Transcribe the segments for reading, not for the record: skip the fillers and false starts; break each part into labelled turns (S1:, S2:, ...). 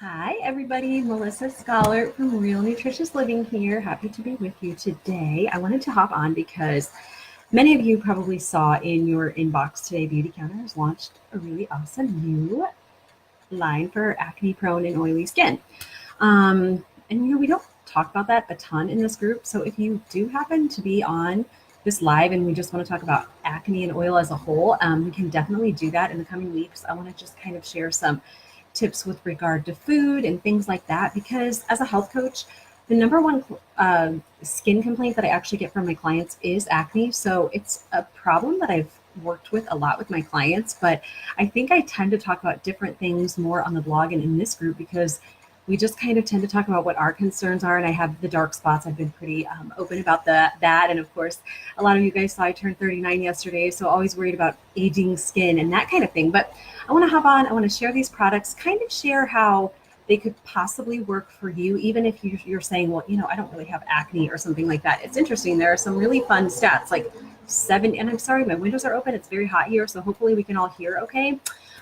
S1: Hi, everybody. Melissa Scholar from Real Nutritious Living here. Happy to be with you today. I wanted to hop on because many of you probably saw in your inbox today, Beautycounter has launched a really awesome new line for acne prone and oily skin. And we don't talk about that a ton in this group. So if you do happen to be on this live and we just want to talk about acne and oil as a whole, we can definitely do that in the coming weeks. I want to just kind of share some tips with regard to food and things like that, because as a health coach, the number one skin complaint that I actually get from my clients is acne. So it's a problem that I've worked with a lot with my clients, but I think I tend to talk about different things more on the blog and in this group because we just kind of tend to talk about what our concerns are. And I have the dark spots. I've been pretty open about that. And of course, a lot of you guys saw I turned 39 yesterday. So always worried about aging skin and that kind of thing. But I want to hop on. I want to share these products, kind of share how they could possibly work for you, even if you're saying, well, I don't really have acne or something like that. It's interesting. There are some really fun stats like and I'm sorry, my windows are open. It's very hot here. So hopefully we can all hear okay.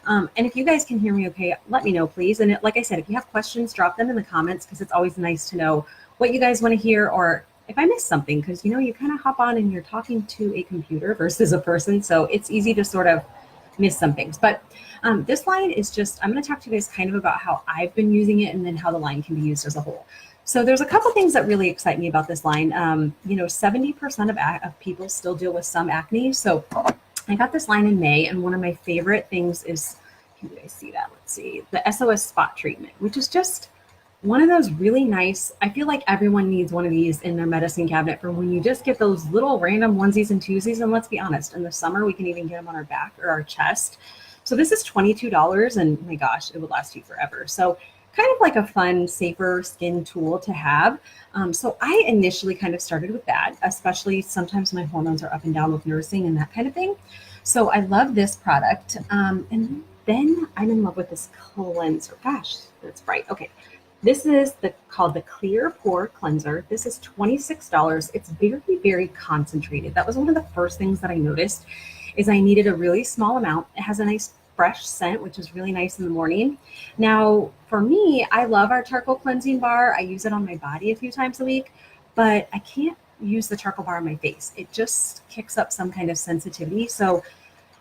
S1: And if you guys can hear me okay, let me know, please. And like I said, if you have questions, drop them in the comments because it's always nice to know what you guys want to hear or if I missed something, because, you kind of hop on and you're talking to a computer versus a person. So it's easy to sort of miss some things. But this line is just, I'm going to talk to you guys kind of about how I've been using it and then how the line can be used as a whole. So there's a couple things that really excite me about this line. 70% of people still deal with some acne. So I got this line in May, and one of my favorite things is, can you guys see that? Let's see, the SOS spot treatment, which is just one of those really nice, I feel like everyone needs one of these in their medicine cabinet for when you just get those little random onesies and twosies. And let's be honest, in the summer, we can even get them on our back or our chest. So this is $22, and my gosh, it would last you forever. So kind of like a fun, safer skin tool to have. So I initially kind of started with that, especially sometimes my hormones are up and down with nursing and that kind of thing. So I love this product. And then I'm in love with this cleanser. Gosh, that's bright. Okay. This is called the Clear Pore Cleanser. This is $26. It's very, very concentrated. That was one of the first things that I noticed is I needed a really small amount. It has a nice fresh scent, which is really nice in the morning. Now, for me, I love our charcoal cleansing bar. I use it on my body a few times a week, but I can't use the charcoal bar on my face. It just kicks up some kind of sensitivity. So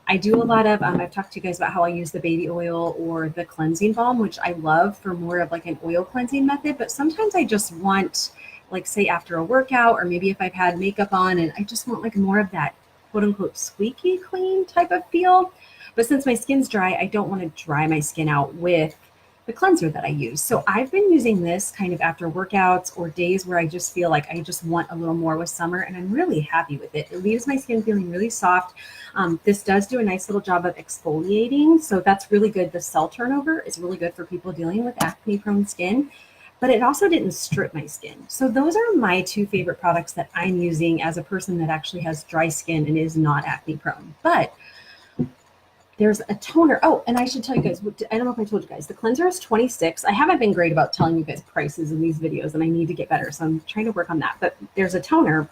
S1: I do a lot of, I've talked to you guys about how I use the baby oil or the cleansing balm, which I love for more of like an oil cleansing method. But sometimes I just want, like say after a workout, or maybe if I've had makeup on and I just want like more of that quote unquote squeaky clean type of feel. But since my skin's dry, I don't want to dry my skin out with the cleanser that I use. So I've been using this kind of after workouts or days where I just feel like I just want a little more with summer, and I'm really happy with it. It leaves my skin feeling really soft. This does do a nice little job of exfoliating, so that's really good. The cell turnover is really good for people dealing with acne prone skin, but it also didn't strip my skin. So those are my two favorite products that I'm using as a person that actually has dry skin and is not acne prone. But there's a toner. Oh, and I should tell you guys, I don't know if I told you guys, the cleanser is $26. I haven't been great about telling you guys prices in these videos, and I need to get better. So I'm trying to work on that. But there's a toner,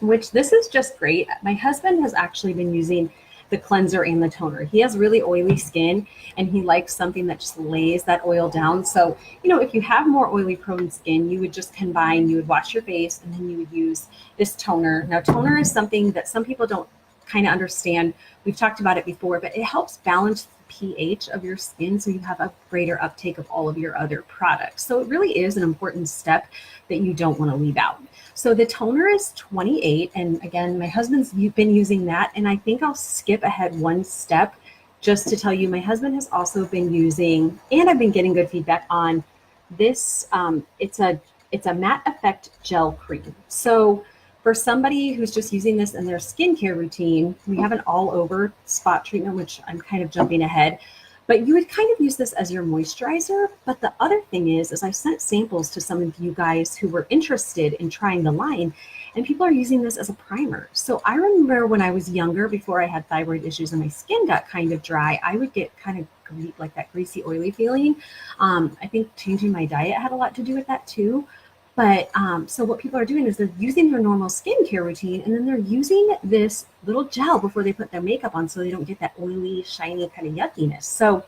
S1: which this is just great. My husband has actually been using the cleanser and the toner. He has really oily skin, and he likes something that just lays that oil down. So, if you have more oily prone skin, you would just combine, you would wash your face, and then you would use this toner. Now, toner is something that some people don't kind of understand. We've talked about it before, but it helps balance the pH of your skin so you have a greater uptake of all of your other products. So it really is an important step that you don't want to leave out. So the toner is $28. And again, my husband's been using that. And I think I'll skip ahead one step just to tell you my husband has also been using, and I've been getting good feedback on this. It's a matte effect gel cream. So for somebody who's just using this in their skincare routine, we have an all over spot treatment, which I'm kind of jumping ahead, but you would kind of use this as your moisturizer. But the other thing is I sent samples to some of you guys who were interested in trying the line, and people are using this as a primer. So I remember when I was younger, before I had thyroid issues and my skin got kind of dry, I would get kind of like that greasy, oily feeling. I think changing my diet had a lot to do with that too. But so what people are doing is they're using their normal skincare routine, and then they're using this little gel before they put their makeup on so they don't get that oily, shiny kind of yuckiness. So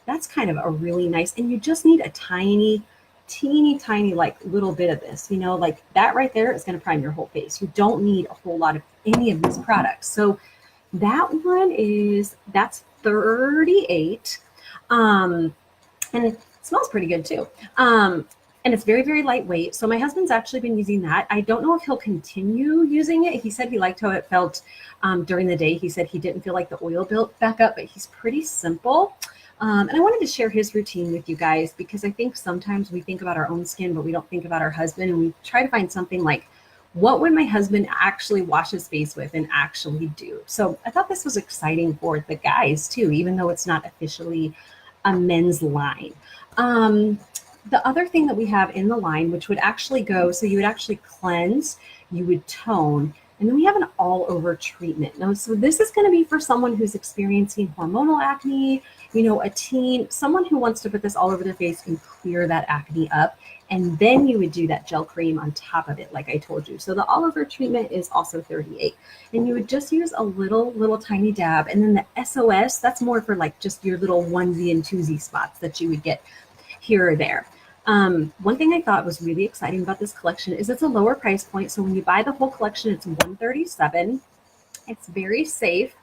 S1: that's kind of a really nice, and you just need a teeny tiny like little bit of this, like that right there is going to prime your whole face. You don't need a whole lot of any of these products. So that's 38. And it smells pretty good too. And it's very, very lightweight. So my husband's actually been using that. I don't know if he'll continue using it. He said he liked how it felt during the day. He said he didn't feel like the oil built back up, but he's pretty simple. And I wanted to share his routine with you guys because I think sometimes we think about our own skin, but we don't think about our husband. And we try to find something like, what would my husband actually wash his face with and actually do? So I thought this was exciting for the guys too, even though it's not officially a men's line. The other thing that we have in the line, which would actually go, so you would actually cleanse, you would tone, and then we have an all-over treatment. Now, so this is going to be for someone who's experiencing hormonal acne, a teen, someone who wants to put this all over their face and clear that acne up. And then you would do that gel cream on top of it, like I told you. So the all-over treatment is also 38. And you would just use a little tiny dab. And then the SOS, that's more for like just your little onesie and twosie spots that you would get here or there. One thing I thought was really exciting about this collection is it's a lower price point. So when you buy the whole collection, it's $137. It's very safe.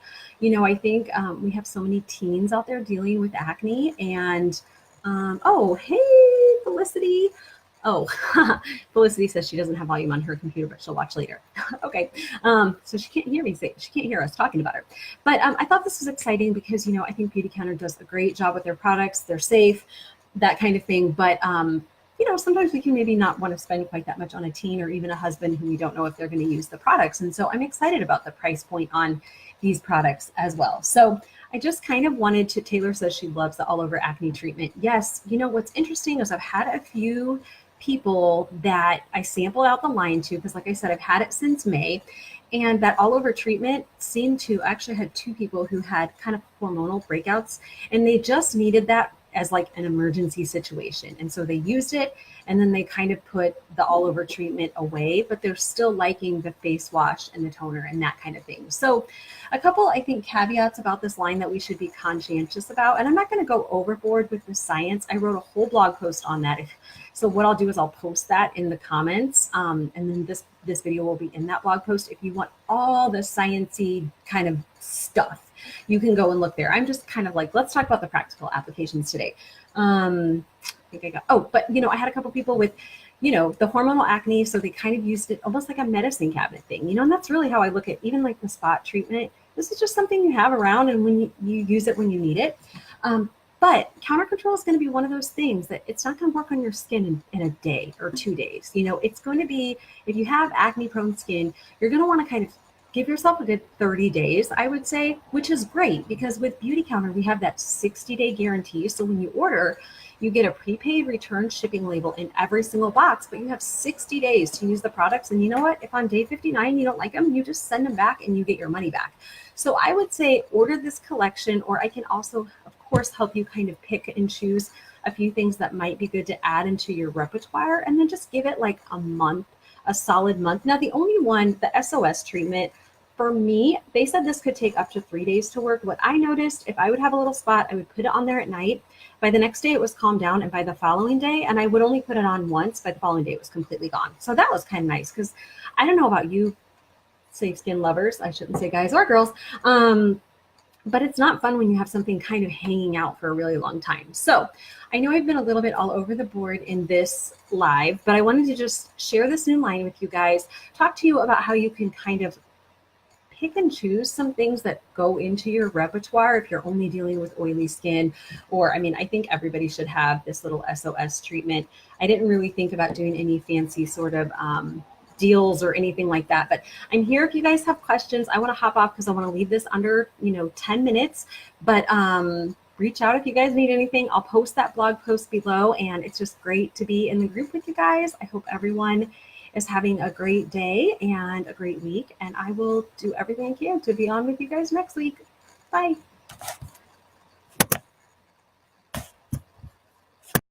S1: I think we have so many teens out there dealing with acne. And oh, hey, Felicity. Oh, Felicity says she doesn't have volume on her computer, but she'll watch later. Okay, so she can't hear me say, she can't hear us talking about her. But I thought this was exciting because, I think Beautycounter does a great job with their products. They're safe, that kind of thing. But, sometimes we can maybe not want to spend quite that much on a teen or even a husband who we don't know if they're going to use the products. And so I'm excited about the price point on these products as well. So I just kind of wanted to, Taylor says she loves the all over acne treatment. Yes, what's interesting is I've had a few people that I sampled out the line to, because like I said, I've had it since May, and that all over treatment seemed to actually had 2 people who had kind of hormonal breakouts, and they just needed that as like an emergency situation. And so they used it, and then they kind of put the all over treatment away, but they're still liking the face wash and the toner and that kind of thing. So a couple, I think, caveats about this line that we should be conscientious about. And I'm not going to go overboard with the science. I wrote a whole blog post on that. So what I'll do is I'll post that in the comments. And then this video will be in that blog post. If you want all the sciencey kind of stuff, you can go and look there. I'm just kind of like, let's talk about the practical applications today. I think I got, but I had a couple people with, the hormonal acne. So they kind of used it almost like a medicine cabinet thing, and that's really how I look at even like the spot treatment. This is just something you have around, and when you use it when you need it. But counter control is going to be one of those things that it's not going to work on your skin in a day or 2 days. It's going to be, if you have acne prone skin, you're going to want to kind of give yourself a good 30 days, I would say, which is great because with Beautycounter, we have that 60-day guarantee. So when you order, you get a prepaid return shipping label in every single box, but you have 60 days to use the products. And you know what? If on day 59 you don't like them, you just send them back and you get your money back. So I would say order this collection, or I can also, of course, help you kind of pick and choose a few things that might be good to add into your repertoire, and then just give it like a month, a solid month. Now, the only one, the SOS treatment, for me, they said this could take up to 3 days to work. What I noticed, if I would have a little spot, I would put it on there at night. By the next day, it was calmed down. And by the following day, and I would only put it on once, by the following day, it was completely gone. So that was kind of nice because I don't know about you, safe skin lovers. I shouldn't say guys or girls. But it's not fun when you have something kind of hanging out for a really long time. So I know I've been a little bit all over the board in this live, but I wanted to just share this new line with you guys, talk to you about how you can kind of pick and choose some things that go into your repertoire if you're only dealing with oily skin. Or, I think everybody should have this little SOS treatment. I didn't really think about doing any fancy sort of deals or anything like that, but I'm here if you guys have questions. I want to hop off because I want to leave this under 10 minutes, but reach out if you guys need anything. I'll post that blog post below, and it's just great to be in the group with you guys. I hope everyone is having a great day and a great week, and I will do everything I can to be on with you guys next week. Bye.